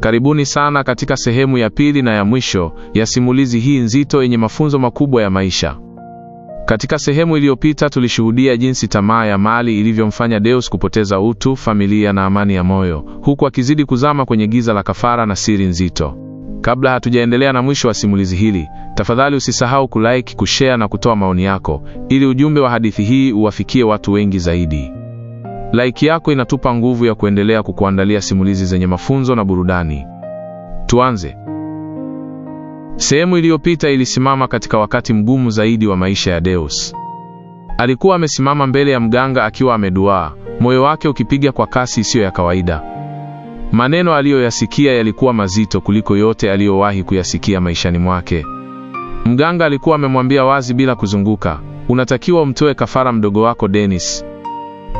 Karibuni sana katika sehemu ya pili na ya mwisho ya simulizi hii nzito yenye mafunzo makubwa ya maisha. Katika sehemu iliyopita tulishuhudia jinsi tamaa ya mali ilivyomfanya Deus kupoteza utu, familia na amani ya moyo, huku akizidi kuzama kwenye giza la kafara na siri nzito. Kabla hatujaendelea na mwisho wa simulizi hili, tafadhali usisahau kulike, kushare na kutoa maoni yako, ili ujumbe wa hadithi hii uwafikie watu wengi zaidi. Like yako inatupa nguvu ya kuendelea kukuandalia simulizi zenye mafunzo na burudani. Tuanze. Sehemu iliyopita ilisimama katika wakati mgumu zaidi wa maisha ya Deus. Alikuwa amesimama mbele ya mganga akiwa ameduaa, moyo wake ukipiga kwa kasi isiyo ya kawaida. Maneno aliyoyasikia yalikuwa mazito kuliko yote aliyowahi kuyasikia maishani mwake. Mganga alikuwa amemwambia wazi bila kuzunguka, unatakiwa umtoe kafara mdogo wako Dennis.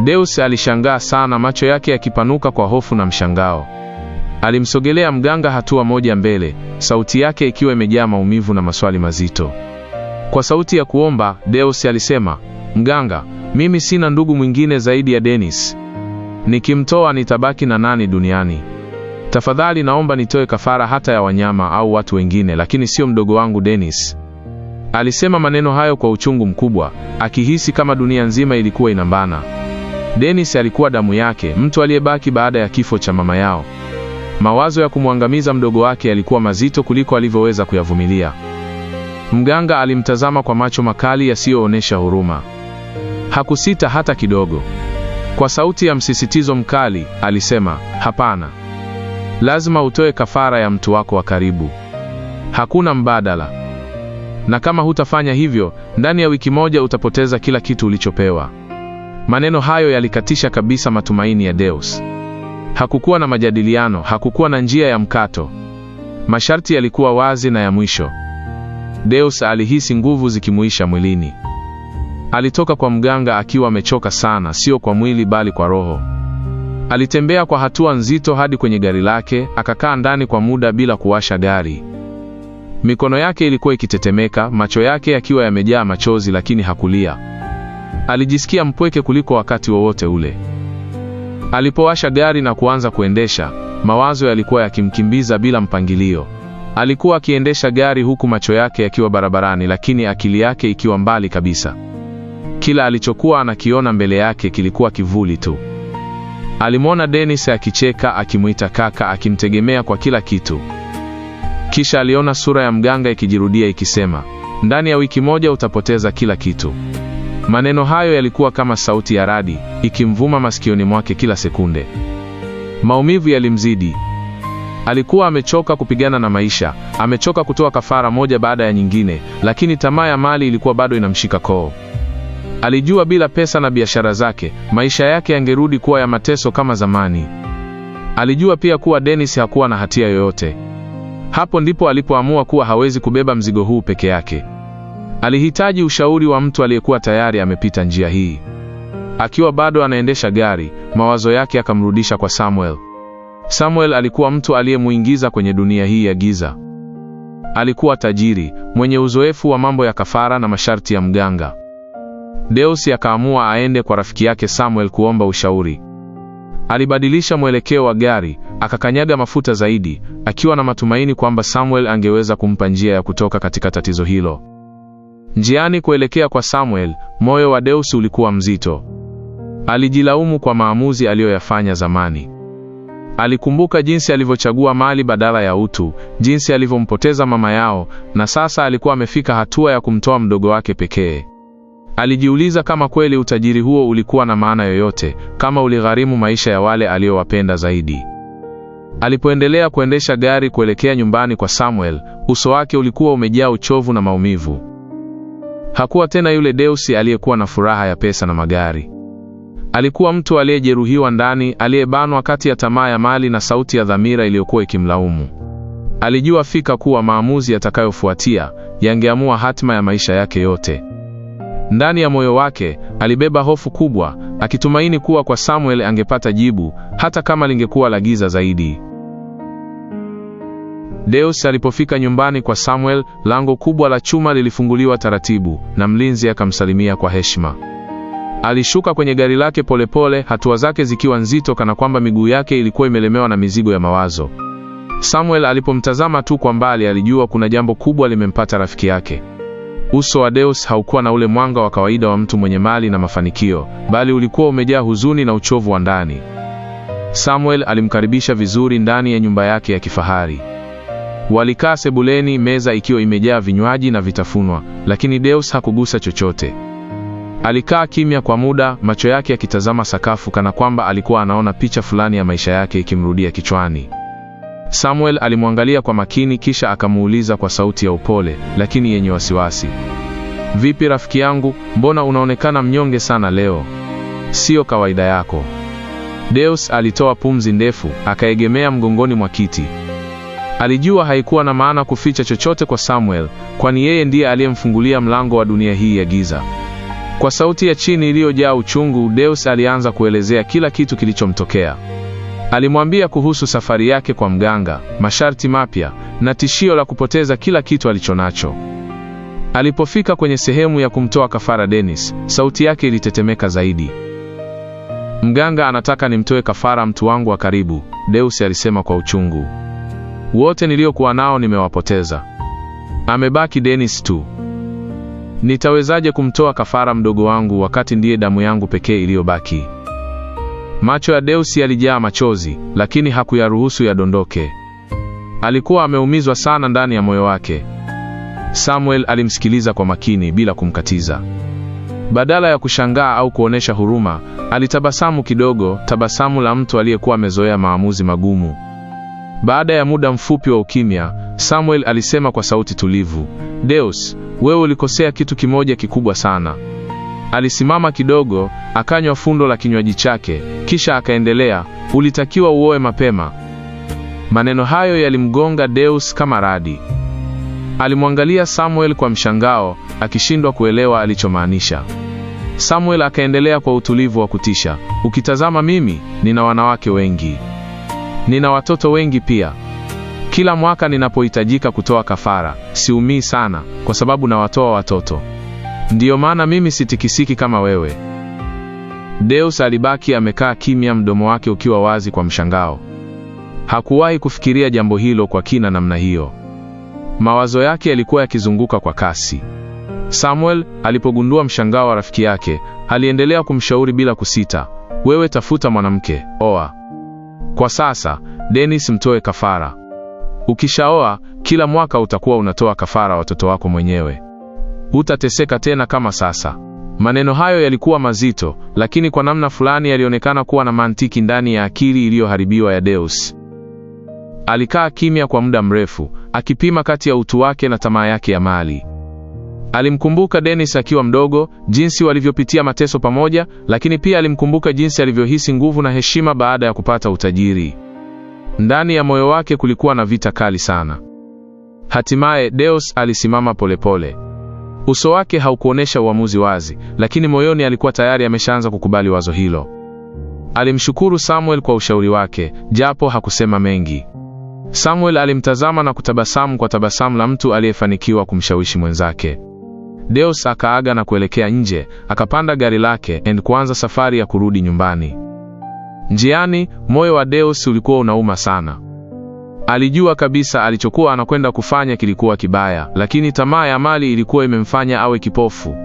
Deus alishangaa sana, macho yake yakipanuka kwa hofu na mshangao. Alimsogelea mganga hatua moja mbele, sauti yake ikiwa imejaa maumivu na maswali mazito. Kwa sauti ya kuomba, Deus alisema, "Mganga, mimi sina ndugu mwingine zaidi ya Dennis. Nikimtoa nitabaki na nani duniani? Tafadhali naomba nitoe kafara hata ya wanyama au watu wengine, lakini sio mdogo wangu Dennis." Alisema maneno hayo kwa uchungu mkubwa, akihisi kama dunia nzima ilikuwa inambana. Dennis alikuwa damu yake, mtu aliyebaki baada ya kifo cha mama yao. Mawazo ya kumwangamiza mdogo wake yalikuwa mazito kuliko alivyoweza kuyavumilia. Mganga alimtazama kwa macho makali yasiyoonesha huruma. Hakusita hata kidogo. Kwa sauti ya msisitizo mkali, alisema, "Hapana. Lazima utoe kafara ya mtu wako wa karibu. Hakuna mbadala. Na kama hutafanya hivyo, ndani ya wiki moja utapoteza kila kitu ulichopewa." Maneno hayo yalikatisha kabisa matumaini ya Deus. Hakukuwa na majadiliano, hakukuwa na njia ya mkato. Masharti yalikuwa wazi na ya mwisho. Deus alihisi nguvu zikimuisha mwilini. Alitoka kwa mganga akiwa amechoka sana, sio kwa mwili bali kwa roho. Alitembea kwa hatua nzito hadi kwenye gari lake, akakaa ndani kwa muda bila kuwasha gari. Mikono yake ilikuwa ikitetemeka, macho yake yakiwa yamejaa machozi, lakini hakulia. Alijisikia mpweke kuliko wakati wowote ule. Alipowasha gari na kuanza kuendesha, mawazo yalikuwa yakimkimbiza bila mpangilio. Alikuwa akiendesha gari huku macho yake yakiwa barabarani, lakini akili yake ikiwa mbali kabisa. Kila alichokuwa anakiona mbele yake kilikuwa kivuli tu. Alimwona Dennis akicheka, akimuita kaka, akimtegemea kwa kila kitu. Kisha aliona sura ya mganga ikijirudia ikisema, "Ndani ya wiki moja utapoteza kila kitu." Maneno hayo yalikuwa kama sauti ya radi, ikimvuma masikioni mwake kila sekunde. Maumivu yalimzidi. Alikuwa amechoka kupigana na maisha, amechoka kutoa kafara moja baada ya nyingine, lakini tamaa ya mali ilikuwa bado inamshika koo. Alijua bila pesa na biashara zake, maisha yake yangerudi kuwa ya mateso kama zamani. Alijua pia kuwa Dennis hakuwa na hatia yoyote. Hapo ndipo alipoamua kuwa hawezi kubeba mzigo huu peke yake. Alihitaji ushauri wa mtu aliyekuwa tayari amepita njia hii. Akiwa bado anaendesha gari, mawazo yake yakamrudisha kwa Samuel. Samuel alikuwa mtu aliyemuingiza kwenye dunia hii ya giza. Alikuwa tajiri, mwenye uzoefu wa mambo ya kafara na masharti ya mganga. Deus akaamua aende kwa rafiki yake Samuel kuomba ushauri. Alibadilisha mwelekeo wa gari, akakanyaga mafuta zaidi, akiwa na matumaini kwamba Samuel angeweza kumpa njia ya kutoka katika tatizo hilo. Njiani kuelekea kwa Samuel, moyo wa Deus ulikuwa mzito. Alijilaumu kwa maamuzi aliyoyafanya zamani. Alikumbuka jinsi alivyochagua mali badala ya utu, jinsi alivyompoteza mama yao, na sasa alikuwa amefika hatua ya kumtoa mdogo wake pekee. Alijiuliza kama kweli utajiri huo ulikuwa na maana yoyote, kama uligharimu maisha ya wale aliowapenda zaidi. Alipoendelea kuendesha gari kuelekea nyumbani kwa Samuel, uso wake ulikuwa umejaa uchovu na maumivu. Hakuwa tena yule Deus aliyekuwa na furaha ya pesa na magari. Alikuwa mtu aliyejeruhiwa ndani, aliyebanwa kati ya tamaa ya mali na sauti ya dhamira iliyokuwa ikimlaumu. Alijua fika kuwa maamuzi yatakayofuatia yangeamua hatima ya maisha yake yote. Ndani ya moyo wake alibeba hofu kubwa, akitumaini kuwa kwa Samuel angepata jibu, hata kama lingekuwa la giza zaidi. Deus alipofika nyumbani kwa Samuel, lango kubwa la chuma lilifunguliwa taratibu, na mlinzi akamsalimia kwa heshima. Alishuka kwenye gari lake polepole, hatua zake zikiwa nzito kana kwamba miguu yake ilikuwa imelemewa na mizigo ya mawazo. Samuel alipomtazama tu kwa mbali alijua kuna jambo kubwa limempata rafiki yake. Uso wa Deus haukuwa na ule mwanga wa kawaida wa mtu mwenye mali na mafanikio, bali ulikuwa umejaa huzuni na uchovu wa ndani. Samuel alimkaribisha vizuri ndani ya nyumba yake ya kifahari. Walikaa sebuleni, meza ikiwa imejaa vinywaji na vitafunwa, lakini Deus hakugusa chochote. Alikaa kimya kwa muda, macho yake yakitazama sakafu kana kwamba alikuwa anaona picha fulani ya maisha yake ikimrudia kichwani. Samuel alimwangalia kwa makini, kisha akamuuliza kwa sauti ya upole lakini yenye wasiwasi, "Vipi rafiki yangu, mbona unaonekana mnyonge sana leo? Sio kawaida yako." Deus alitoa pumzi ndefu, akaegemea mgongoni mwa kiti. Alijua haikuwa na maana kuficha chochote kwa Samuel, kwani yeye ndiye aliyemfungulia mlango wa dunia hii ya giza. Kwa sauti ya chini iliyojaa uchungu, Deus alianza kuelezea kila kitu kilichomtokea. Alimwambia kuhusu safari yake kwa mganga, masharti mapya na tishio la kupoteza kila kitu alichonacho. Alipofika kwenye sehemu ya kumtoa kafara Dennis, sauti yake ilitetemeka zaidi. "Mganga anataka nimtoe kafara mtu wangu wa karibu," Deus alisema kwa uchungu. "Wote niliokuwa nao nimewapoteza. Amebaki Dennis tu. Nitawezaje kumtoa kafara mdogo wangu wakati ndiye damu yangu pekee iliyobaki?" Macho ya Deus yalijaa machozi, lakini hakuyaruhusu yadondoke. Alikuwa ameumizwa sana ndani ya moyo wake. Samuel alimsikiliza kwa makini bila kumkatiza. Badala ya kushangaa au kuonesha huruma, alitabasamu kidogo, tabasamu la mtu aliyekuwa amezoea maamuzi magumu. Baada ya muda mfupi wa ukimya, Samuel alisema kwa sauti tulivu, "Deus, wewe ulikosea kitu kimoja kikubwa sana." Alisimama kidogo, akanywa fundo la kinywaji chake, kisha akaendelea, "Ulitakiwa uoe mapema." Maneno hayo yalimgonga Deus kama radi. Alimwangalia Samuel kwa mshangao, akishindwa kuelewa alichomaanisha. Samuel akaendelea kwa utulivu wa kutisha, "Ukitazama mimi, nina wanawake wengi. Nina watoto wengi pia. Kila mwaka ninapohitajika kutoa kafara, siumii sana, kwa sababu nawatoa watoto. Ndiyo maana mimi sitikisiki kama wewe." Deus alibaki amekaa kimya, mdomo wake ukiwa wazi kwa mshangao. Hakuwahi kufikiria jambo hilo kwa kina namna hiyo. Mawazo yake yalikuwa yakizunguka kwa kasi. Samuel alipogundua mshangao wa rafiki yake, aliendelea kumshauri bila kusita, "Wewe tafuta mwanamke, oa. Kwa sasa, Dennis mtoe kafara. Ukishaoa, kila mwaka utakuwa unatoa kafara watoto wako mwenyewe. Hutateseka tena kama sasa." Maneno hayo yalikuwa mazito, lakini kwa namna fulani yalionekana kuwa na mantiki ndani ya akili iliyoharibiwa ya Deus. Alikaa kimya kwa muda mrefu, akipima kati ya utu wake na tamaa yake ya mali. Alimkumbuka Dennis akiwa mdogo, jinsi walivyopitia mateso pamoja, lakini pia alimkumbuka jinsi alivyohisi nguvu na heshima baada ya kupata utajiri. Ndani ya moyo wake kulikuwa na vita kali sana. Hatimaye Deus alisimama polepole. Uso wake haukuonesha uamuzi wazi, lakini moyoni alikuwa tayari ameshaanza kukubali wazo hilo. Alimshukuru Samuel kwa ushauri wake, japo hakusema mengi. Samuel alimtazama na kutabasamu kwa tabasamu la mtu aliyefanikiwa kumshawishi mwenzake. Deus akaaga na kuelekea nje, akapanda gari lake na kuanza safari ya kurudi nyumbani. Njiani, moyo wa Deus ulikuwa unauma sana. Alijua kabisa alichokuwa anakwenda kufanya kilikuwa kibaya, lakini tamaa ya mali ilikuwa imemfanya awe kipofu.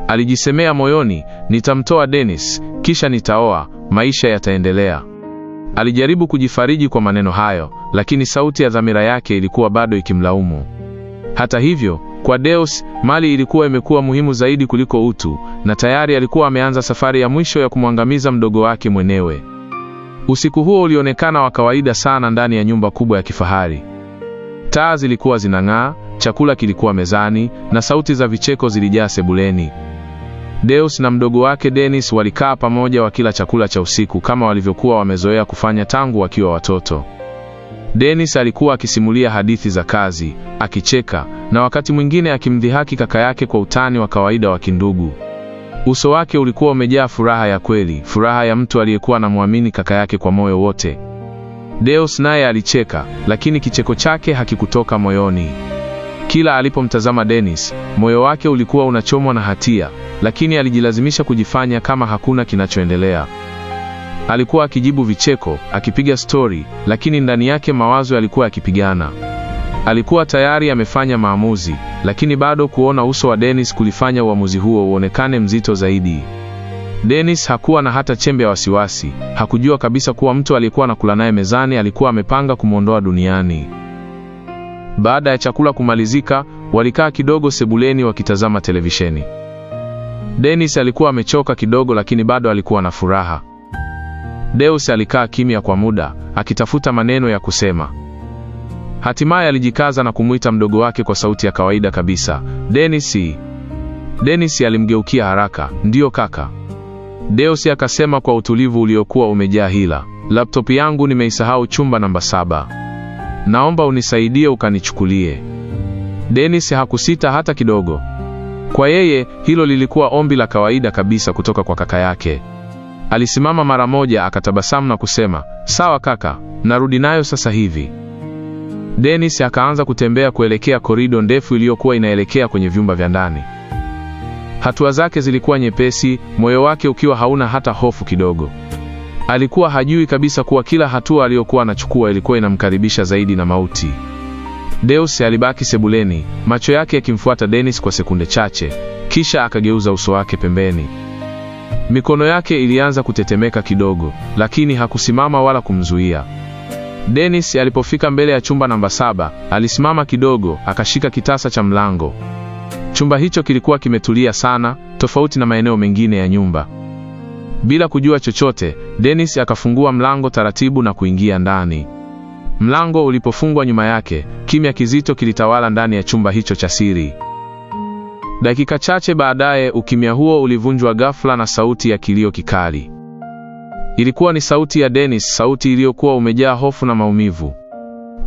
Alijisemea moyoni, "Nitamtoa Dennis, kisha nitaoa, maisha yataendelea." Alijaribu kujifariji kwa maneno hayo, lakini sauti ya dhamira yake ilikuwa bado ikimlaumu. Hata hivyo, kwa Deus, mali ilikuwa imekuwa muhimu zaidi kuliko utu, na tayari alikuwa ameanza safari ya mwisho ya kumwangamiza mdogo wake mwenyewe. Usiku huo ulionekana wa kawaida sana ndani ya nyumba kubwa ya kifahari. Taa zilikuwa zinang'aa, chakula kilikuwa mezani, na sauti za vicheko zilijaa sebuleni. Deus na mdogo wake Dennis walikaa pamoja wakila chakula cha usiku kama walivyokuwa wamezoea kufanya tangu wakiwa watoto. Dennis alikuwa akisimulia hadithi za kazi, akicheka, na wakati mwingine akimdhihaki kaka yake kwa utani wa kawaida wa kindugu. Uso wake ulikuwa umejaa furaha ya kweli, furaha ya mtu aliyekuwa anamwamini kaka yake kwa moyo wote. Deus naye alicheka, lakini kicheko chake hakikutoka moyoni. Kila alipomtazama Dennis, moyo wake ulikuwa unachomwa na hatia, lakini alijilazimisha kujifanya kama hakuna kinachoendelea. Alikuwa akijibu vicheko, akipiga stori, lakini ndani yake mawazo yalikuwa yakipigana. Alikuwa tayari amefanya maamuzi, lakini bado kuona uso wa Dennis kulifanya uamuzi huo uonekane mzito zaidi. Dennis hakuwa na hata chembe ya wasiwasi, hakujua kabisa kuwa mtu aliyekuwa anakula naye mezani alikuwa amepanga kumwondoa duniani. Baada ya chakula kumalizika, walikaa kidogo sebuleni wakitazama televisheni. Dennis alikuwa amechoka kidogo, lakini bado alikuwa na furaha. Deus alikaa kimya kwa muda, akitafuta maneno ya kusema. Hatimaye alijikaza na kumuita mdogo wake kwa sauti ya kawaida kabisa, "Dennis." Dennis alimgeukia haraka, "Ndiyo kaka." Deus akasema kwa utulivu uliokuwa umejaa hila, "Laptop yangu nimeisahau chumba namba 7. Naomba unisaidie ukanichukulie." Dennis hakusita hata kidogo. Kwa yeye, hilo lilikuwa ombi la kawaida kabisa kutoka kwa kaka yake. Alisimama mara moja, akatabasamu na kusema, "Sawa kaka, narudi nayo sasa hivi." Dennis akaanza kutembea kuelekea korido ndefu iliyokuwa inaelekea kwenye vyumba vya ndani. Hatua zake zilikuwa nyepesi, moyo wake ukiwa hauna hata hofu kidogo. Alikuwa hajui kabisa kuwa kila hatua aliyokuwa anachukua ilikuwa inamkaribisha zaidi na mauti. Deus alibaki sebuleni, macho yake yakimfuata Dennis kwa sekunde chache, kisha akageuza uso wake pembeni. Mikono yake ilianza kutetemeka kidogo, lakini hakusimama wala kumzuia. Dennis alipofika mbele ya chumba namba 7, alisimama kidogo, akashika kitasa cha mlango. Chumba hicho kilikuwa kimetulia sana, tofauti na maeneo mengine ya nyumba. Bila kujua chochote, Dennis akafungua mlango taratibu na kuingia ndani. Mlango ulipofungwa nyuma yake, kimya kizito kilitawala ndani ya chumba hicho cha siri. Dakika chache baadaye, ukimya huo ulivunjwa ghafla na sauti ya kilio kikali. Ilikuwa ni sauti ya Dennis, sauti iliyokuwa umejaa hofu na maumivu.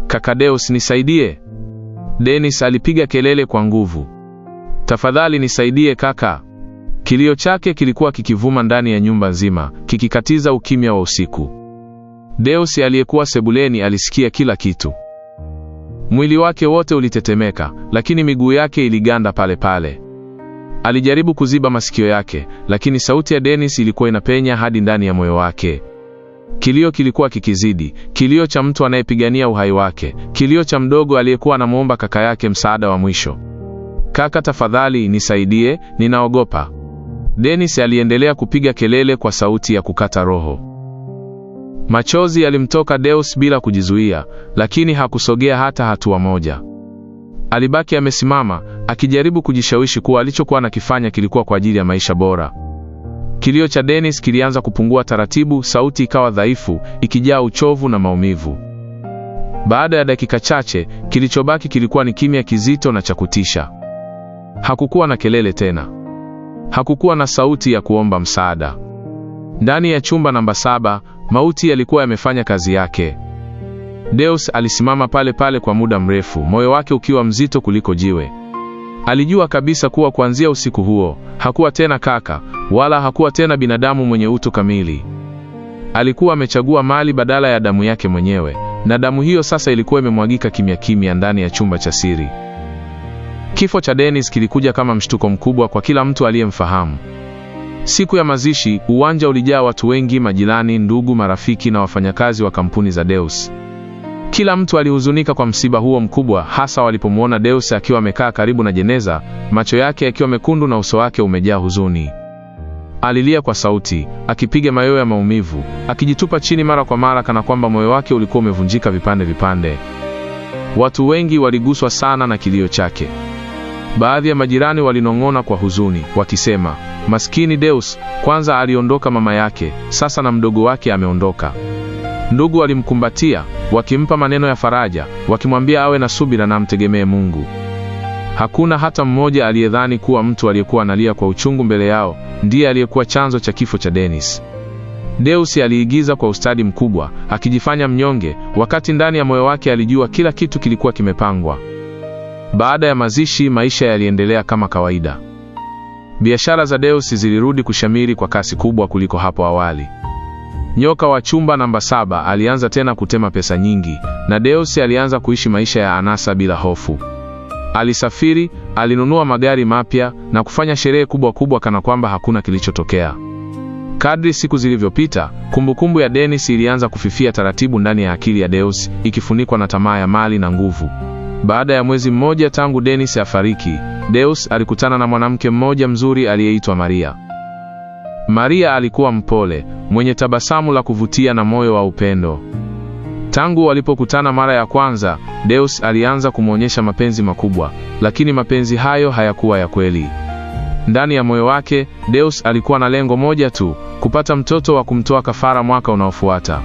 "Kaka Deus, nisaidie." Dennis alipiga kelele kwa nguvu. "Tafadhali nisaidie kaka." Kilio chake kilikuwa kikivuma ndani ya nyumba nzima, kikikatiza ukimya wa usiku. Deus aliyekuwa sebuleni alisikia kila kitu. Mwili wake wote ulitetemeka, lakini miguu yake iliganda pale pale. Alijaribu kuziba masikio yake, lakini sauti ya Dennis ilikuwa inapenya hadi ndani ya moyo wake. Kilio kilikuwa kikizidi, kilio cha mtu anayepigania uhai wake, kilio cha mdogo aliyekuwa anamuomba kaka yake msaada wa mwisho. "Kaka tafadhali nisaidie, ninaogopa." Dennis aliendelea kupiga kelele kwa sauti ya kukata roho. Machozi yalimtoka Deus bila kujizuia, lakini hakusogea hata hatua moja. Alibaki amesimama, akijaribu kujishawishi kuwa alichokuwa anakifanya kilikuwa kwa ajili ya maisha bora. Kilio cha Dennis kilianza kupungua taratibu, sauti ikawa dhaifu, ikijaa uchovu na maumivu. Baada ya dakika chache, kilichobaki kilikuwa ni kimya kizito na cha kutisha. Hakukuwa na kelele tena. Hakukuwa na sauti ya kuomba msaada. Ndani ya chumba namba 7, mauti yalikuwa yamefanya kazi yake. Deus alisimama pale pale kwa muda mrefu, moyo wake ukiwa mzito kuliko jiwe. Alijua kabisa kuwa kuanzia usiku huo, hakuwa tena kaka, wala hakuwa tena binadamu mwenye utu kamili. Alikuwa amechagua mali badala ya damu yake mwenyewe, na damu hiyo sasa ilikuwa imemwagika kimya kimya ndani ya chumba cha siri. Kifo cha Dennis kilikuja kama mshtuko mkubwa kwa kila mtu aliyemfahamu. Siku ya mazishi, uwanja ulijaa watu wengi, majirani, ndugu, marafiki na wafanyakazi wa kampuni za Deus. Kila mtu alihuzunika kwa msiba huo mkubwa, hasa walipomwona Deus akiwa amekaa karibu na jeneza, macho yake yakiwa mekundu na uso wake umejaa huzuni. Alilia kwa sauti, akipiga mayowe ya maumivu, akijitupa chini mara kwa mara kana kwamba moyo wake ulikuwa umevunjika vipande vipande. Watu wengi waliguswa sana na kilio chake. Baadhi ya majirani walinong'ona kwa huzuni, wakisema, "Maskini Deus, kwanza aliondoka mama yake, sasa na mdogo wake ameondoka." Ndugu walimkumbatia, wakimpa maneno ya faraja, wakimwambia awe na subira na amtegemee Mungu. Hakuna hata mmoja aliyedhani kuwa mtu aliyekuwa analia kwa uchungu mbele yao ndiye aliyekuwa chanzo cha kifo cha Dennis. Deus aliigiza kwa ustadi mkubwa, akijifanya mnyonge, wakati ndani ya moyo wake alijua kila kitu kilikuwa kimepangwa. Baada ya mazishi, maisha yaliendelea kama kawaida. Biashara za Deus zilirudi kushamiri kwa kasi kubwa kuliko hapo awali. Nyoka wa chumba namba 7 alianza tena kutema pesa nyingi, na Deus alianza kuishi maisha ya anasa bila hofu. Alisafiri, alinunua magari mapya na kufanya sherehe kubwa kubwa kana kwamba hakuna kilichotokea. Kadri siku zilivyopita, kumbukumbu ya Dennis ilianza kufifia taratibu ndani ya akili ya Deus, ikifunikwa na tamaa ya mali na nguvu. Baada ya mwezi mmoja tangu Dennis afariki, Deus alikutana na mwanamke mmoja mzuri aliyeitwa Maria. Maria alikuwa mpole, mwenye tabasamu la kuvutia na moyo wa upendo. Tangu walipokutana mara ya kwanza, Deus alianza kumwonyesha mapenzi makubwa, lakini mapenzi hayo hayakuwa ya kweli. Ndani ya moyo wake, Deus alikuwa na lengo moja tu, kupata mtoto wa kumtoa kafara mwaka unaofuata.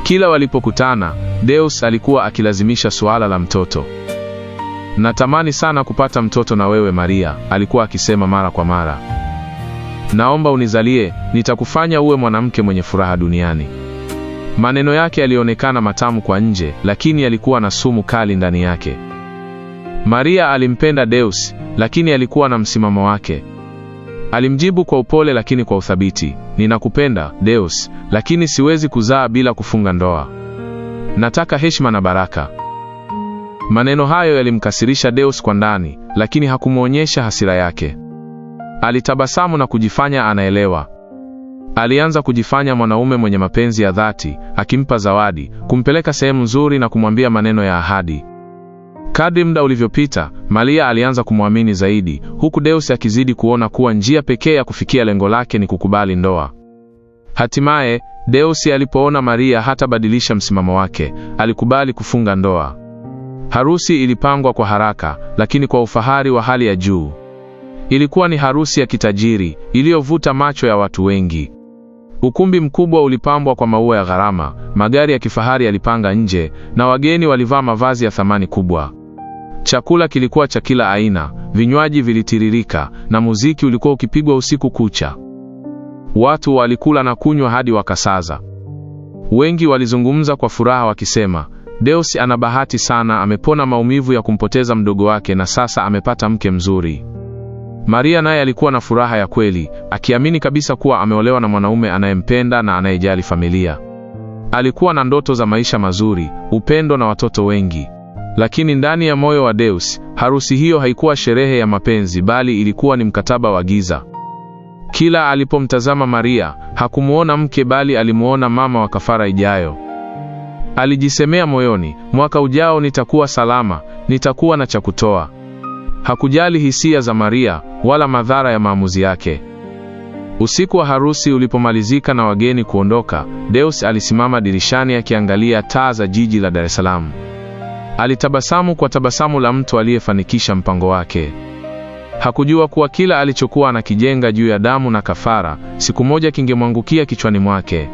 Kila walipokutana, Deus alikuwa akilazimisha suala la mtoto. Natamani sana kupata mtoto na wewe Maria, alikuwa akisema mara kwa mara. Naomba unizalie, nitakufanya uwe mwanamke mwenye furaha duniani. Maneno yake yalionekana matamu kwa nje, lakini yalikuwa na sumu kali ndani yake. Maria alimpenda Deus, lakini alikuwa na msimamo wake. Alimjibu kwa upole lakini kwa uthabiti, ninakupenda Deus, lakini siwezi kuzaa bila kufunga ndoa. Nataka heshima na baraka. Maneno hayo yalimkasirisha Deus kwa ndani, lakini hakumuonyesha hasira yake. Alitabasamu na kujifanya anaelewa. Alianza kujifanya mwanaume mwenye mapenzi ya dhati, akimpa zawadi, kumpeleka sehemu nzuri na kumwambia maneno ya ahadi. Kadri muda ulivyopita, Maria alianza kumwamini zaidi, huku Deus akizidi kuona kuwa njia pekee ya kufikia lengo lake ni kukubali ndoa. Hatimaye, Deus alipoona Maria hatabadilisha msimamo wake, alikubali kufunga ndoa. Harusi ilipangwa kwa haraka, lakini kwa ufahari wa hali ya juu. Ilikuwa ni harusi ya kitajiri, iliyovuta macho ya watu wengi. Ukumbi mkubwa ulipambwa kwa maua ya gharama, magari ya kifahari yalipanga nje, na wageni walivaa mavazi ya thamani kubwa. Chakula kilikuwa cha kila aina, vinywaji vilitiririka, na muziki ulikuwa ukipigwa usiku kucha. Watu walikula na kunywa hadi wakasaza. Wengi walizungumza kwa furaha wakisema, Deus ana bahati sana, amepona maumivu ya kumpoteza mdogo wake na sasa amepata mke mzuri. Maria naye alikuwa na furaha ya kweli, akiamini kabisa kuwa ameolewa na mwanaume anayempenda na anayejali familia. Alikuwa na ndoto za maisha mazuri, upendo na watoto wengi. Lakini ndani ya moyo wa Deus, harusi hiyo haikuwa sherehe ya mapenzi bali ilikuwa ni mkataba wa giza. Kila alipomtazama Maria, hakumuona mke bali alimuona mama wa kafara ijayo. Alijisemea moyoni, mwaka ujao nitakuwa salama, nitakuwa na cha kutoa. Hakujali hisia za Maria, wala madhara ya maamuzi yake. Usiku wa harusi ulipomalizika na wageni kuondoka, Deus alisimama dirishani akiangalia taa za jiji la Dar es Salaam. Alitabasamu kwa tabasamu la mtu aliyefanikisha mpango wake. Hakujua kuwa kila alichokuwa anakijenga juu ya damu na kafara, siku moja kingemwangukia kichwani mwake.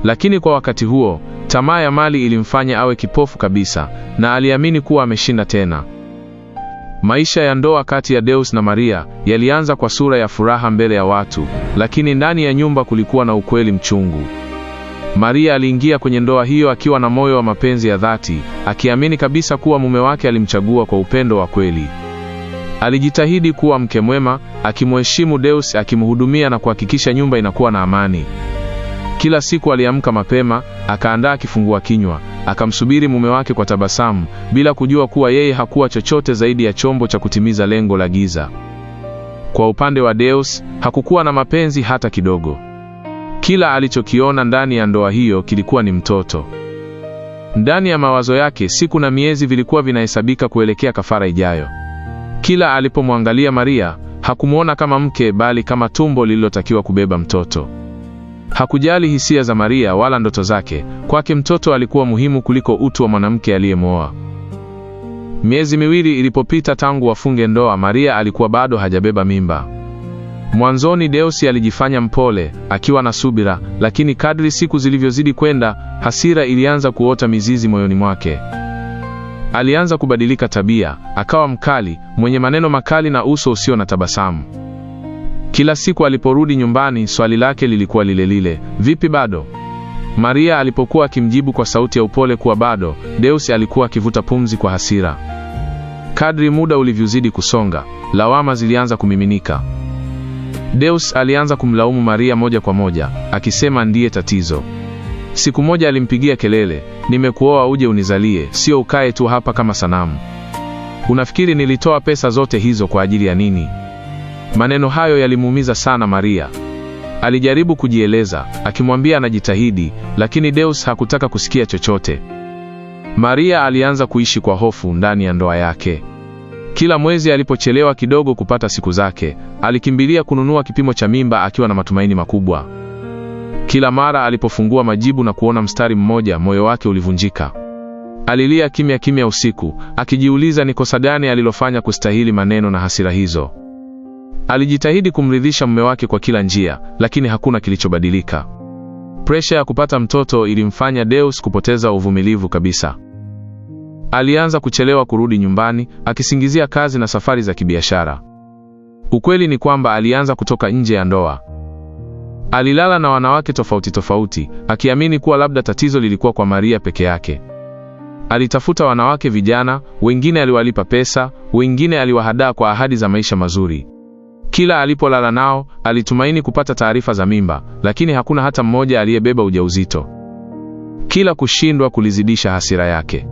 Lakini kwa wakati huo, tamaa ya mali ilimfanya awe kipofu kabisa, na aliamini kuwa ameshinda tena. Maisha ya ndoa kati ya Deus na Maria yalianza kwa sura ya furaha mbele ya watu, lakini ndani ya nyumba kulikuwa na ukweli mchungu. Maria aliingia kwenye ndoa hiyo akiwa na moyo wa mapenzi ya dhati, akiamini kabisa kuwa mume wake alimchagua kwa upendo wa kweli. Alijitahidi kuwa mke mwema, akimheshimu Deus, akimhudumia na kuhakikisha nyumba inakuwa na amani. Kila siku aliamka mapema, akaandaa kifungua kinywa, akamsubiri mume wake kwa tabasamu, bila kujua kuwa yeye hakuwa chochote zaidi ya chombo cha kutimiza lengo la giza. Kwa upande wa Deus, hakukuwa na mapenzi hata kidogo. Kila alichokiona ndani ya ndoa hiyo kilikuwa ni mtoto. Ndani ya mawazo yake, siku na miezi vilikuwa vinahesabika kuelekea kafara ijayo. Kila alipomwangalia Maria, hakumuona kama mke bali kama tumbo lililotakiwa kubeba mtoto. Hakujali hisia za Maria wala ndoto zake, kwake mtoto alikuwa muhimu kuliko utu wa mwanamke aliyemwoa. Miezi miwili ilipopita tangu wafunge ndoa, Maria alikuwa bado hajabeba mimba. Mwanzoni Deus alijifanya mpole, akiwa na subira, lakini kadri siku zilivyozidi kwenda, hasira ilianza kuota mizizi moyoni mwake. Alianza kubadilika tabia, akawa mkali, mwenye maneno makali na uso usio na tabasamu. Kila siku aliporudi nyumbani, swali lake lilikuwa lile lile, vipi bado? Maria alipokuwa akimjibu kwa sauti ya upole kuwa bado, Deus alikuwa akivuta pumzi kwa hasira. Kadri muda ulivyozidi kusonga, lawama zilianza kumiminika. Deus alianza kumlaumu Maria moja kwa moja, akisema ndiye tatizo. Siku moja alimpigia kelele, nimekuoa uje unizalie, sio ukae tu hapa kama sanamu. Unafikiri nilitoa pesa zote hizo kwa ajili ya nini? Maneno hayo yalimuumiza sana Maria. Alijaribu kujieleza, akimwambia anajitahidi, lakini Deus hakutaka kusikia chochote. Maria alianza kuishi kwa hofu ndani ya ndoa yake. Kila mwezi alipochelewa kidogo kupata siku zake, alikimbilia kununua kipimo cha mimba akiwa na matumaini makubwa. Kila mara alipofungua majibu na kuona mstari mmoja, moyo wake ulivunjika. Alilia kimya kimya usiku, akijiuliza ni kosa gani alilofanya kustahili maneno na hasira hizo. Alijitahidi kumridhisha mume wake kwa kila njia, lakini hakuna kilichobadilika. Presha ya kupata mtoto ilimfanya Deus kupoteza uvumilivu kabisa. Alianza kuchelewa kurudi nyumbani, akisingizia kazi na safari za kibiashara. Ukweli ni kwamba alianza kutoka nje ya ndoa. Alilala na wanawake tofauti tofauti, akiamini kuwa labda tatizo lilikuwa kwa Maria peke yake. Alitafuta wanawake vijana, wengine aliwalipa pesa, wengine aliwahadaa kwa ahadi za maisha mazuri. Kila alipolala nao, alitumaini kupata taarifa za mimba, lakini hakuna hata mmoja aliyebeba ujauzito. Kila kushindwa kulizidisha hasira yake.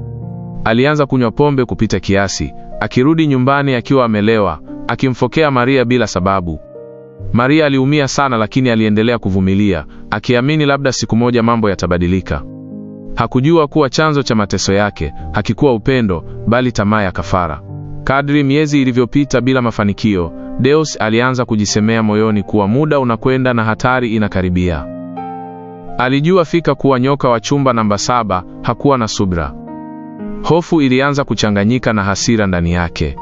Alianza kunywa pombe kupita kiasi, akirudi nyumbani akiwa amelewa, akimfokea Maria bila sababu. Maria aliumia sana, lakini aliendelea kuvumilia, akiamini labda siku moja mambo yatabadilika. Hakujua kuwa chanzo cha mateso yake hakikuwa upendo, bali tamaa ya kafara. Kadri miezi ilivyopita bila mafanikio, Deus alianza kujisemea moyoni kuwa muda unakwenda na hatari inakaribia. Alijua fika kuwa nyoka wa chumba namba 7 hakuwa na subira. Hofu ilianza kuchanganyika na hasira ndani yake.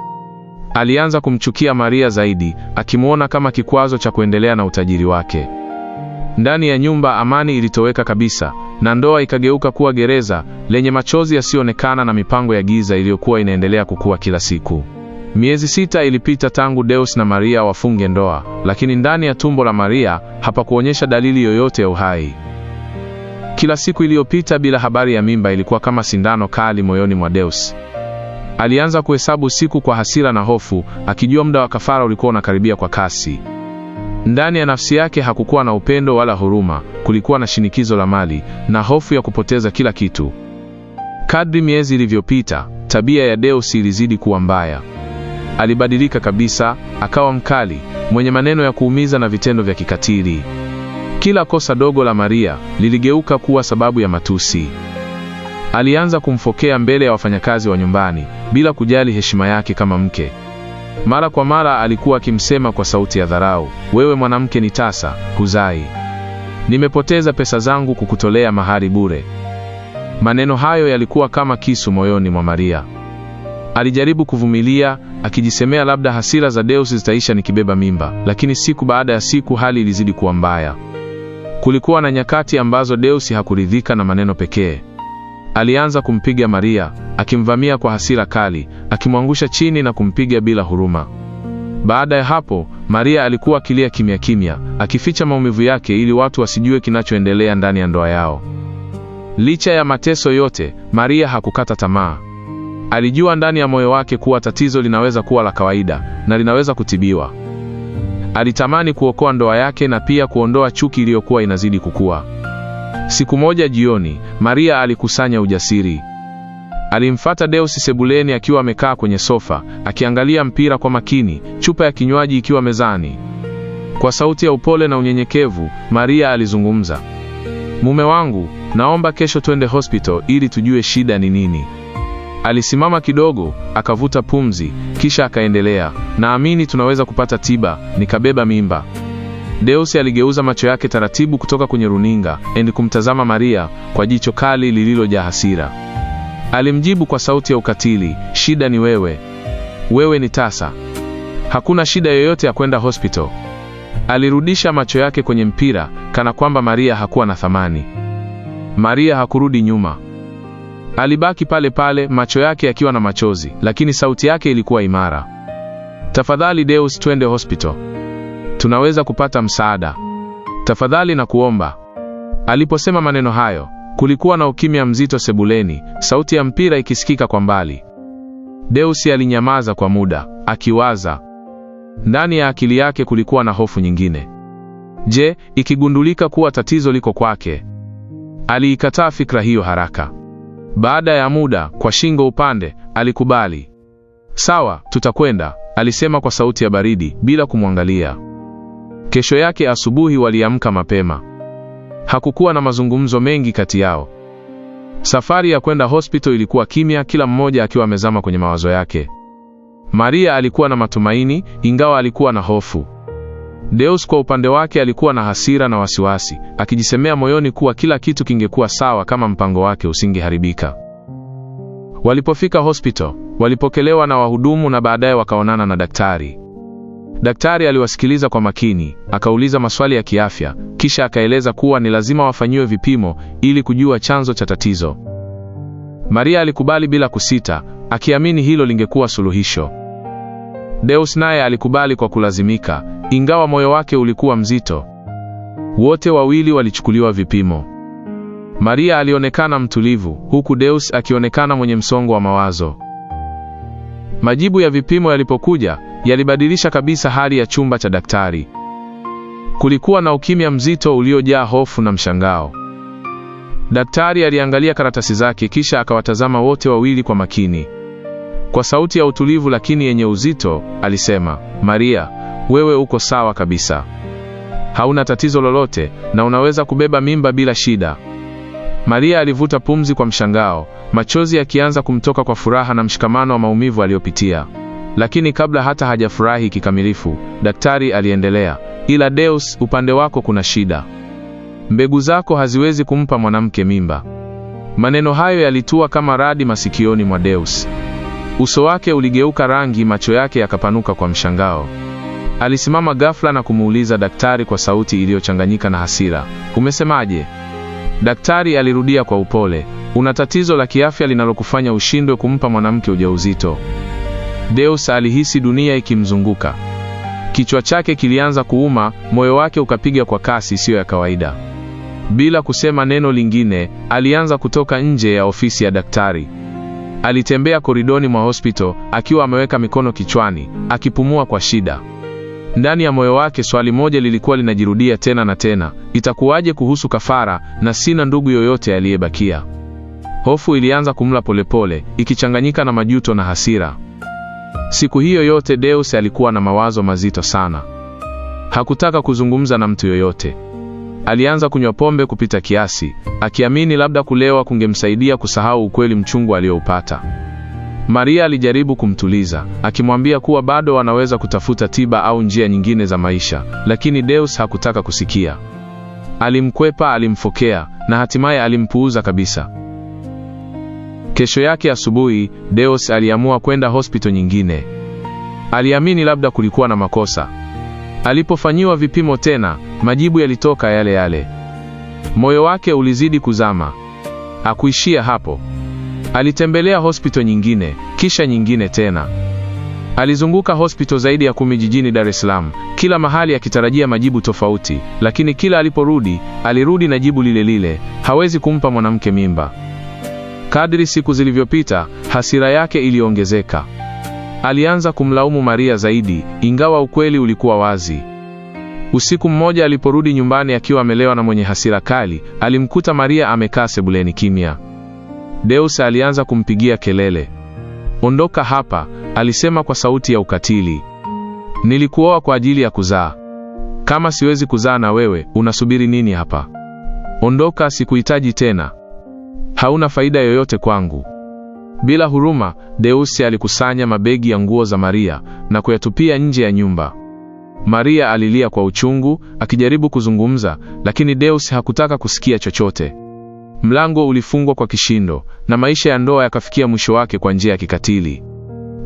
Alianza kumchukia Maria zaidi, akimuona kama kikwazo cha kuendelea na utajiri wake. Ndani ya nyumba amani ilitoweka kabisa, na ndoa ikageuka kuwa gereza lenye machozi yasiyoonekana na mipango ya giza iliyokuwa inaendelea kukua kila siku. Miezi 6 ilipita tangu Deus na Maria wafunge ndoa, lakini ndani ya tumbo la Maria hapakuonyesha dalili yoyote ya uhai. Kila siku iliyopita bila habari ya mimba ilikuwa kama sindano kali moyoni mwa Deus. Alianza kuhesabu siku kwa hasira na hofu, akijua muda wa kafara ulikuwa unakaribia kwa kasi. Ndani ya nafsi yake hakukuwa na upendo wala huruma, kulikuwa na shinikizo la mali na hofu ya kupoteza kila kitu. Kadri miezi ilivyopita, tabia ya Deus ilizidi kuwa mbaya. Alibadilika kabisa, akawa mkali, mwenye maneno ya kuumiza na vitendo vya kikatili. Kila kosa dogo la Maria liligeuka kuwa sababu ya matusi. Alianza kumfokea mbele ya wafanyakazi wa nyumbani, bila kujali heshima yake kama mke. Mara kwa mara alikuwa akimsema kwa sauti ya dharau, wewe mwanamke ni tasa, huzai. Nimepoteza pesa zangu kukutolea mahari bure. Maneno hayo yalikuwa kama kisu moyoni mwa Maria. Alijaribu kuvumilia, akijisemea labda hasira za Deus zitaisha nikibeba mimba, lakini siku baada ya siku hali ilizidi kuwa mbaya. Kulikuwa na nyakati ambazo Deus hakuridhika na maneno pekee. Alianza kumpiga Maria, akimvamia kwa hasira kali, akimwangusha chini na kumpiga bila huruma. Baada ya hapo, Maria alikuwa akilia kimya kimya, akificha maumivu yake ili watu wasijue kinachoendelea ndani ya ndoa yao. Licha ya mateso yote, Maria hakukata tamaa. Alijua ndani ya moyo wake kuwa tatizo linaweza kuwa la kawaida na linaweza kutibiwa. Alitamani kuokoa ndoa yake na pia kuondoa chuki iliyokuwa inazidi kukua. Siku moja jioni, Maria alikusanya ujasiri. Alimfuata Deus sebuleni akiwa amekaa kwenye sofa, akiangalia mpira kwa makini, chupa ya kinywaji ikiwa mezani. Kwa sauti ya upole na unyenyekevu, Maria alizungumza. Mume wangu, naomba kesho twende hospital ili tujue shida ni nini. Alisimama kidogo, akavuta pumzi, kisha akaendelea, naamini tunaweza kupata tiba, nikabeba mimba. Deus aligeuza macho yake taratibu kutoka kwenye runinga, kumtazama Maria kwa jicho kali lililojaa hasira. Alimjibu kwa sauti ya ukatili, shida ni wewe. Wewe ni tasa. Hakuna shida yoyote ya kwenda hospital. Alirudisha macho yake kwenye mpira, kana kwamba Maria hakuwa na thamani. Maria hakurudi nyuma. Alibaki pale pale, macho yake yakiwa na machozi, lakini sauti yake ilikuwa imara. Tafadhali Deus, twende hospital. Tunaweza kupata msaada. Tafadhali na kuomba. Aliposema maneno hayo, kulikuwa na ukimya mzito sebuleni, sauti ya mpira ikisikika kwa mbali. Deus alinyamaza kwa muda, akiwaza. Ndani ya akili yake kulikuwa na hofu nyingine. Je, ikigundulika kuwa tatizo liko kwake? Aliikataa fikra hiyo haraka. Baada ya muda, kwa shingo upande, alikubali. Sawa, tutakwenda, alisema kwa sauti ya baridi, bila kumwangalia. Kesho yake asubuhi waliamka mapema. Hakukuwa na mazungumzo mengi kati yao. Safari ya kwenda hospital ilikuwa kimya, kila mmoja akiwa amezama kwenye mawazo yake. Maria alikuwa na matumaini, ingawa alikuwa na hofu. Deus kwa upande wake alikuwa na hasira na wasiwasi, akijisemea moyoni kuwa kila kitu kingekuwa sawa kama mpango wake usingeharibika. Walipofika hospital, walipokelewa na wahudumu na baadaye wakaonana na daktari. Daktari aliwasikiliza kwa makini, akauliza maswali ya kiafya, kisha akaeleza kuwa ni lazima wafanyiwe vipimo ili kujua chanzo cha tatizo. Maria alikubali bila kusita, akiamini hilo lingekuwa suluhisho. Deus naye alikubali kwa kulazimika, ingawa moyo wake ulikuwa mzito. Wote wawili walichukuliwa vipimo. Maria alionekana mtulivu, huku Deus akionekana mwenye msongo wa mawazo. Majibu ya vipimo yalipokuja, yalibadilisha kabisa hali ya chumba cha daktari. Kulikuwa na ukimya mzito uliojaa hofu na mshangao. Daktari aliangalia karatasi zake, kisha akawatazama wote wawili kwa makini. Kwa sauti ya utulivu lakini yenye uzito, alisema, "Maria, wewe uko sawa kabisa. Hauna tatizo lolote na unaweza kubeba mimba bila shida." Maria alivuta pumzi kwa mshangao, machozi yakianza kumtoka kwa furaha na mshikamano wa maumivu aliyopitia. Lakini kabla hata hajafurahi kikamilifu, daktari aliendelea, "Ila Deus, upande wako kuna shida. Mbegu zako haziwezi kumpa mwanamke mimba." Maneno hayo yalitua kama radi masikioni mwa Deus. Uso wake uligeuka rangi, macho yake yakapanuka kwa mshangao. Alisimama ghafla na kumuuliza daktari kwa sauti iliyochanganyika na hasira, "Umesemaje?" Daktari alirudia kwa upole, "Una tatizo la kiafya linalokufanya ushindwe kumpa mwanamke ujauzito." Deus alihisi dunia ikimzunguka. Kichwa chake kilianza kuuma, moyo wake ukapiga kwa kasi isiyo ya kawaida. Bila kusema neno lingine, alianza kutoka nje ya ofisi ya daktari. Alitembea koridoni mwa hospital, akiwa ameweka mikono kichwani, akipumua kwa shida. Ndani ya moyo wake swali moja lilikuwa linajirudia tena na tena, itakuwaje kuhusu kafara na sina ndugu yoyote aliyebakia? Hofu ilianza kumla polepole, ikichanganyika na majuto na hasira. Siku hiyo yote Deus alikuwa na mawazo mazito sana. Hakutaka kuzungumza na mtu yoyote. Alianza kunywa pombe kupita kiasi, akiamini labda kulewa kungemsaidia kusahau ukweli mchungu alioupata. Maria alijaribu kumtuliza, akimwambia kuwa bado wanaweza kutafuta tiba au njia nyingine za maisha, lakini Deus hakutaka kusikia. Alimkwepa, alimfokea, na hatimaye alimpuuza kabisa. Kesho yake asubuhi, Deus aliamua kwenda hospital nyingine. Aliamini labda kulikuwa na makosa. Alipofanyiwa vipimo tena, majibu yalitoka yale yale. Moyo wake ulizidi kuzama. Hakuishia hapo. Alitembelea hospital nyingine, kisha nyingine tena. Alizunguka hospital zaidi ya 10 jijini Dar es Salaam, kila mahali akitarajia majibu tofauti, lakini kila aliporudi, alirudi na jibu lile lile, hawezi kumpa mwanamke mimba. Kadri siku zilivyopita, hasira yake iliongezeka. Alianza kumlaumu Maria zaidi, ingawa ukweli ulikuwa wazi. Usiku mmoja aliporudi nyumbani akiwa amelewa na mwenye hasira kali, alimkuta Maria amekaa sebuleni kimya. Deus alianza kumpigia kelele. "Ondoka hapa," alisema kwa sauti ya ukatili. "Nilikuoa kwa ajili ya kuzaa. Kama siwezi kuzaa na wewe, unasubiri nini hapa? Ondoka, sikuhitaji tena. Hauna faida yoyote kwangu." Bila huruma, Deus alikusanya mabegi ya nguo za Maria na kuyatupia nje ya nyumba. Maria alilia kwa uchungu, akijaribu kuzungumza, lakini Deus hakutaka kusikia chochote. Mlango ulifungwa kwa kishindo, na maisha ya ndoa yakafikia mwisho wake kwa njia ya kikatili.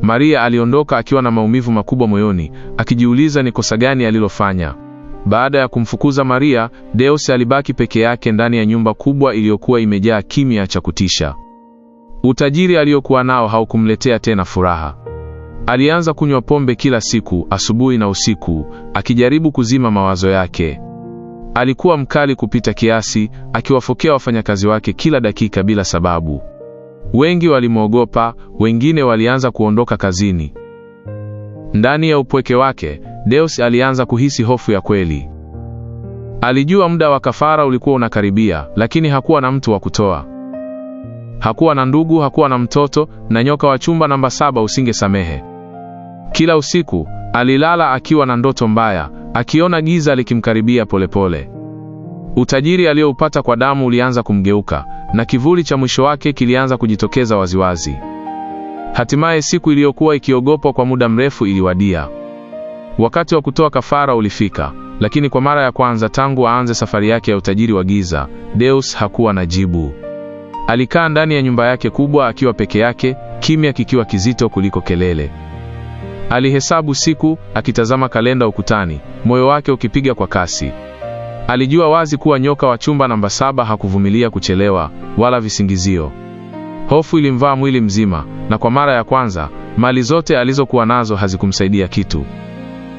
Maria aliondoka akiwa na maumivu makubwa moyoni, akijiuliza ni kosa gani alilofanya. Baada ya kumfukuza Maria, Deus alibaki peke yake ndani ya nyumba kubwa iliyokuwa imejaa kimya cha kutisha. Utajiri aliokuwa nao haukumletea tena furaha. Alianza kunywa pombe kila siku, asubuhi na usiku, akijaribu kuzima mawazo yake. Alikuwa mkali kupita kiasi, akiwafokea wafanyakazi wake kila dakika bila sababu. Wengi walimwogopa, wengine walianza kuondoka kazini. Ndani ya upweke wake, Deus alianza kuhisi hofu ya kweli. Alijua muda wa kafara ulikuwa unakaribia, lakini hakuwa na mtu wa kutoa. Hakuwa na ndugu, hakuwa na mtoto, na nyoka wa chumba namba 7 usingesamehe. Kila usiku, alilala akiwa na ndoto mbaya, akiona giza likimkaribia polepole. Utajiri alioupata kwa damu ulianza kumgeuka, na kivuli cha mwisho wake kilianza kujitokeza waziwazi. Hatimaye siku iliyokuwa ikiogopwa kwa muda mrefu iliwadia. Wakati wa kutoa kafara ulifika, lakini kwa mara ya kwanza tangu aanze safari yake ya utajiri wa giza, Deus hakuwa na jibu. Alikaa ndani ya nyumba yake kubwa akiwa peke yake, kimya kikiwa kizito kuliko kelele. Alihesabu siku, akitazama kalenda ukutani, moyo wake ukipiga kwa kasi. Alijua wazi kuwa nyoka wa chumba namba 7 hakuvumilia kuchelewa, wala visingizio. Hofu ilimvaa mwili mzima, na kwa mara ya kwanza, mali zote alizokuwa nazo hazikumsaidia kitu.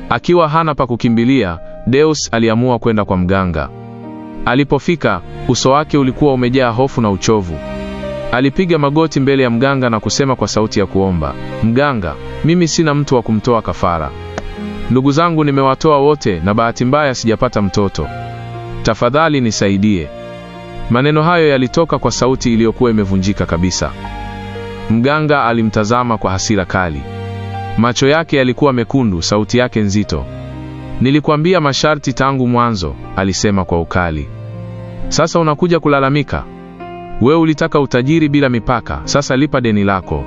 Akiwa hana pa kukimbilia, Deus aliamua kwenda kwa mganga. Alipofika, uso wake ulikuwa umejaa hofu na uchovu. Alipiga magoti mbele ya mganga na kusema kwa sauti ya kuomba, "Mganga, mimi sina mtu wa kumtoa kafara. Ndugu zangu nimewatoa wote na bahati mbaya sijapata mtoto. Tafadhali nisaidie." Maneno hayo yalitoka kwa sauti iliyokuwa imevunjika kabisa. Mganga alimtazama kwa hasira kali. Macho yake yalikuwa mekundu, sauti yake nzito. "Nilikwambia masharti tangu mwanzo," alisema kwa ukali. "Sasa unakuja kulalamika? Wewe ulitaka utajiri bila mipaka, sasa lipa deni lako."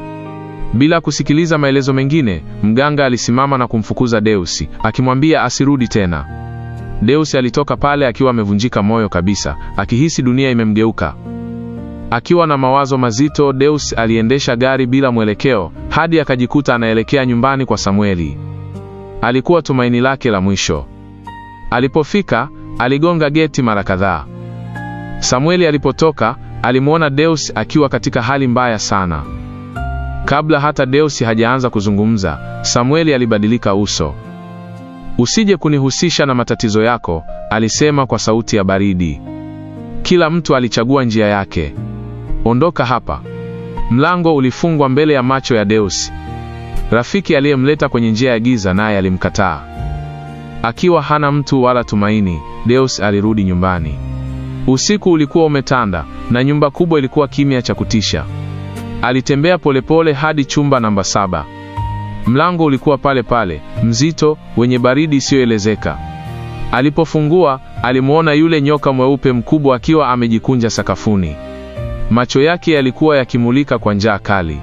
Bila kusikiliza maelezo mengine, mganga alisimama na kumfukuza Deus, akimwambia asirudi tena. Deus alitoka pale akiwa amevunjika moyo kabisa, akihisi dunia imemgeuka. Akiwa na mawazo mazito, Deus aliendesha gari bila mwelekeo, hadi akajikuta anaelekea nyumbani kwa Samueli. Alikuwa tumaini lake la mwisho. Alipofika, aligonga geti mara kadhaa. Samueli alipotoka, alimuona Deus akiwa katika hali mbaya sana. Kabla hata Deus hajaanza kuzungumza, Samueli alibadilika uso. "Usije kunihusisha na matatizo yako," alisema kwa sauti ya baridi. "Kila mtu alichagua njia yake. Ondoka hapa." Mlango ulifungwa mbele ya macho ya Deus. Rafiki aliyemleta kwenye njia ya giza naye alimkataa. Akiwa hana mtu wala tumaini, Deus alirudi nyumbani. Usiku ulikuwa umetanda, na nyumba kubwa ilikuwa kimya cha kutisha. Alitembea polepole hadi chumba namba 7. Mlango ulikuwa pale pale, mzito, wenye baridi isiyoelezeka. Alipofungua, alimuona yule nyoka mweupe mkubwa akiwa amejikunja sakafuni. Macho yake yalikuwa yakimulika kwa njaa kali.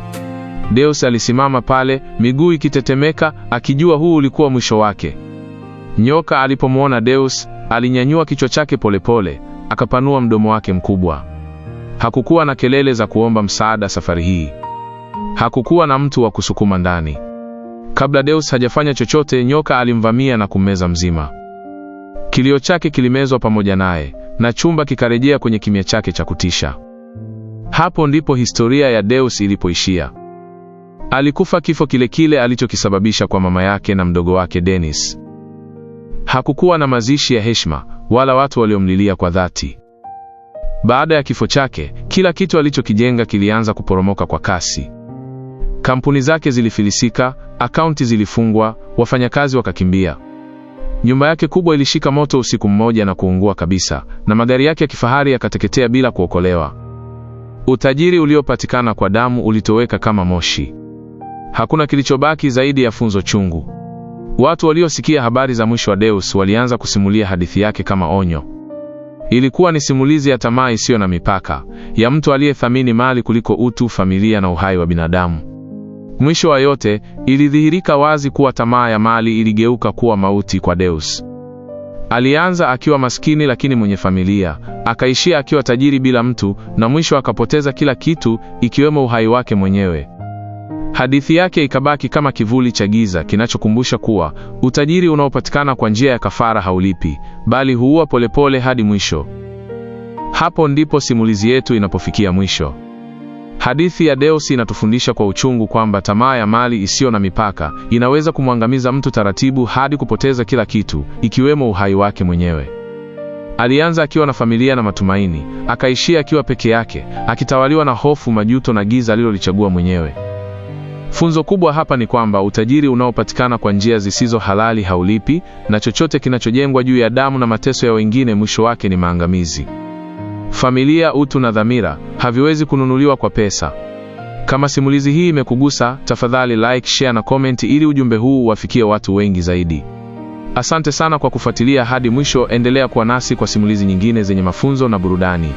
Deus alisimama pale, miguu ikitetemeka, akijua huu ulikuwa mwisho wake. Nyoka alipomuona Deus, alinyanyua kichwa chake polepole, akapanua mdomo wake mkubwa. Hakukuwa na kelele za kuomba msaada safari hii. Hakukuwa na mtu wa kusukuma ndani. Kabla Deus hajafanya chochote, nyoka alimvamia na kummeza mzima. Kilio chake kilimezwa pamoja naye, na chumba kikarejea kwenye kimya chake cha kutisha. Hapo ndipo historia ya Deus ilipoishia. Alikufa kifo kile kile alichokisababisha kwa mama yake na mdogo wake Dennis. Hakukuwa na mazishi ya heshima, wala watu waliomlilia kwa dhati. Baada ya kifo chake, kila kitu alichokijenga kilianza kuporomoka kwa kasi. Kampuni zake zilifilisika, akaunti zilifungwa, wafanyakazi wakakimbia. Nyumba yake kubwa ilishika moto usiku mmoja na kuungua kabisa, na magari yake ya kifahari yakateketea bila kuokolewa. Utajiri uliopatikana kwa damu ulitoweka kama moshi. Hakuna kilichobaki zaidi ya funzo chungu. Watu waliosikia habari za mwisho wa Deus walianza kusimulia hadithi yake kama onyo. Ilikuwa ni simulizi ya tamaa isiyo na mipaka, ya mtu aliyethamini mali kuliko utu, familia na uhai wa binadamu. Mwisho wa yote, ilidhihirika wazi kuwa tamaa ya mali iligeuka kuwa mauti kwa Deus. Alianza akiwa maskini lakini mwenye familia, akaishia akiwa tajiri bila mtu, na mwisho akapoteza kila kitu, ikiwemo uhai wake mwenyewe. Hadithi yake ikabaki kama kivuli cha giza kinachokumbusha kuwa utajiri unaopatikana kwa njia ya kafara haulipi, bali huua polepole hadi mwisho. Hapo ndipo simulizi yetu inapofikia mwisho. Hadithi ya Deus inatufundisha kwa uchungu kwamba tamaa ya mali isiyo na mipaka inaweza kumwangamiza mtu taratibu hadi kupoteza kila kitu, ikiwemo uhai wake mwenyewe. Alianza akiwa na familia na matumaini, akaishia akiwa peke yake, akitawaliwa na hofu, majuto na giza alilolichagua mwenyewe. Funzo kubwa hapa ni kwamba utajiri unaopatikana kwa njia zisizo halali haulipi, na chochote kinachojengwa juu ya damu na mateso ya wengine mwisho wake ni maangamizi. Familia, utu na dhamira haviwezi kununuliwa kwa pesa. Kama simulizi hii imekugusa, tafadhali like, share na comment ili ujumbe huu uwafikie watu wengi zaidi. Asante sana kwa kufuatilia hadi mwisho. Endelea kuwa nasi kwa simulizi nyingine zenye mafunzo na burudani.